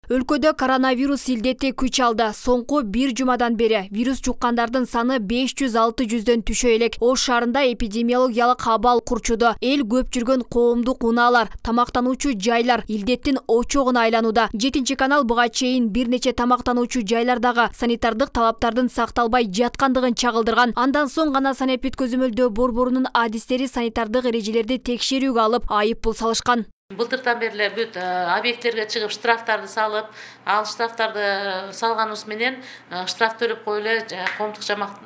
Өлкөдө коронавирус илдети күч алды. Соңку бир жумадан бери вирус жуккандардын саны 500-600дөн түшө элек. Ош шаарында эпидемиологиялык абал курчуду. Эл көп жүргөн коомдук унаалар, тамактануучу жайлар илдеттин очогуна айланууда. 7 канал буга чейин бир нече тамактануучу жайлардагы санитардык талаптардын сакталбай жаткандыгын чагылдырган. Андан соң гана санэпид көзөмөлдөө борборунун адистери санитардык эрежелерди текшерүүгө алып, айып пул салышкан. Былтырдан бери бүт объекттерге чыгып штрафтарды салып, ал штрафтарды салганыбыз менен штраф төлөп коюлу коомдук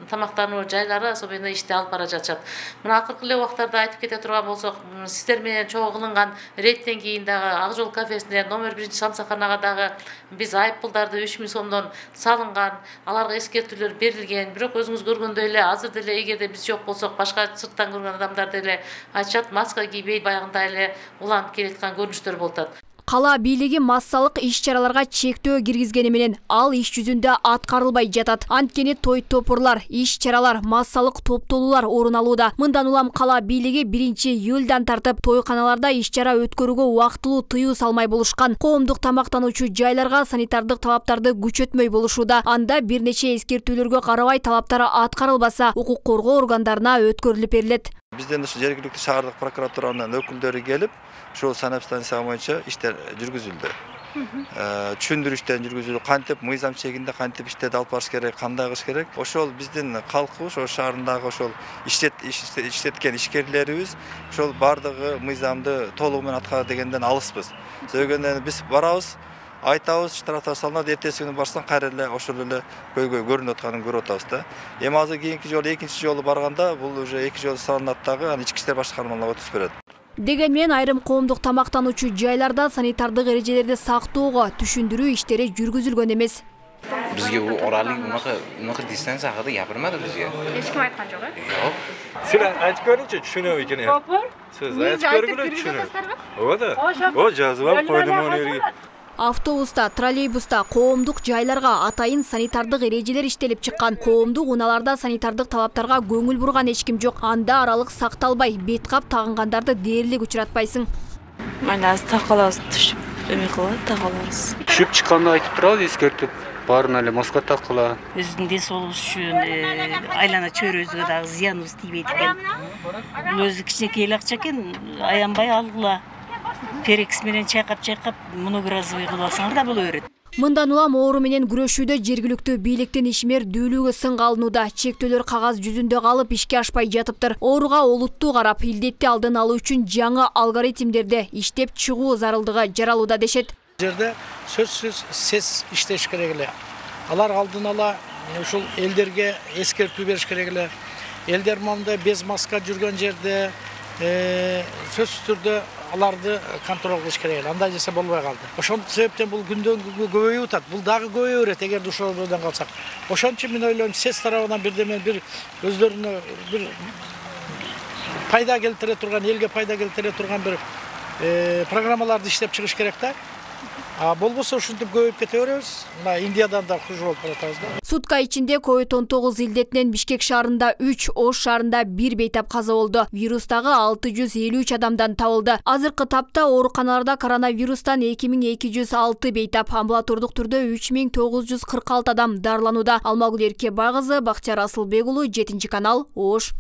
тамактануу жайлары особенно ишти алып бара жатышат. Мына акыркы эле убактарда айтып кете турган болсок, сиздер менен чогуу кылынган рейдтен кийин дагы Ак жол кафесинде номер 1-самсаканага дагы биз айып пулдарды 3000 сомдон салынган, аларга эскертүүлөр берилген. Бирок өзүңүз көргөндөй эле азыр деле эгерде биз жок болсок, башка сырттан көргөн адамдар деле айтышат, маска кийбей баягындай эле уланып көрүнүштөр болот. Кала бийлиги массалык иш-чараларга чектөө киргизгени менен ал иш жүзүндө аткарылбай жатат. Анткени той топурлар, иш-чаралар, массалык топтолуулар орун алууда. Мындан улам кала бийлиги 1-июлдан тартып тойканаларда иш-чара өткөрүүгө убактылуу тыюу салмай болушкан. Коомдук тамактануучу жайларга санитардык талаптарды күчөтмөй болушууда. Анда бир нече эскертүүлөргө карабай талаптары аткарылбаса, укук коргоо органдарына өткөрүлүп берилет. Бизден жергиликтүү шаардык прокуратуранын өкүлдөрү келип, ошол санап станция боюнча иштер жүргүзүлдү. Түшүндүрүштөн жүргүзүлүп, кантип мыйзам чегинде кантип иштерди алып барыш керек, кандай кылыш керек. Ошол биздин калкыбыз, ошол шаарындагы ошол иштеткен ишкерлерибиз ошол бардыгы мыйзамды толугу менен аткара дегенден алыспыз. Сөйгөндөн биз барабыз, айтабыз, штрафтар салынат, эртеси күнү барсаң кайра эле ошол эле көйгөй көрүнүп атканын көрүп атабыз да. Эми азыр кийинки жолу, экинчи жолу барганда бул уже 2 жолу салынат дагы, аны ички иштер башкармалыгына өтүп берет. Дегенмен айрым коомдук тамактануучу жайларда санитардык эрежелерди сактоого түшүндүрүү иштери жүргүзүлгөн эмес. Бизге оралык унака дистанция хакында гапырмады бизге. Эч ким айткан жок, э? Жок. Сиз айтып көрүңүзчү, түшүнөбү экен? Сиз айтып көргүлө түшүнөбү? Ооба. О, жазып алып койдум аны жерге. Автобуста, троллейбуста, коомдук жайларга атайын санитардык эрежелер иштелип чыккан. Коомдук унааларда санитардык талаптарга көңүл бурган эч ким жок. Анда аралык сакталбай, бет кап тагынгандарды дээрлик учуратпайсың. Мына такалабыз түшүп, эме кылат, такалабыз. Түшүп чыкканда айтып турабыз, эскертип, баарын эле маска такыла. Өзүнүн ден соолугубуз үчүн айлана чөйрөбүзгө дагы зыяныбыз тийбейт экен. Бул өзү кичинекей эле акча экен, аянбай алгыла. Перекс менен чайкап моногразовый кылып алсаңар да боло берет. Мындан улам оору менен күрөшүүдө жергиликтүү бийликтин ишмердүүлүгү сынга алынууда. Чектөөлөр кагаз жүзүндө калып ишке ашпай жатыптыр. Ооруга олуттуу карап, илдетти алдын алуу үчүн жаңы алгоритмдерди иштеп чыгуу зарылдыгы жаралууда дешет. Жерде сөзсүз сез иштеш керек эле. Алар алдын ала ушул элдерге эскертүү бериш керек эле. Элдер монда без маска жүргөн жерде сөзсүз түрдө аларды контроль кылыш керек. Андай жаса болбой калды. Ошол себептен бул күндөн күнгө көбөйүп атат. Бул дагы көбөйө берет эгерде ошолордон калсак. Ошон үчүн мен ойлойм, сез тарабынан бир өздөрүнө бир пайда келтире турган, элге пайда келтире турган бир программаларды иштеп чыгыш керек да. Болбосо ушинтип көбөйүп кете беребиз. Мына Индиядан да хуже болуп баратабыз да. Сутка ичинде COVID-19 илдетинен Бишкек шаарында 3, Ош шаарында 1 бейтап каза болду. Вирустагы 653 адамдан табылды. Азыркы тапта ооруканаларда коронавирустан 2206 бейтап, амбулатордук түрдө 3946 адам дарыланууда. Алмагүл Эркебай кызы, Бактияр Асылбек уулу, 7 канал, Ош.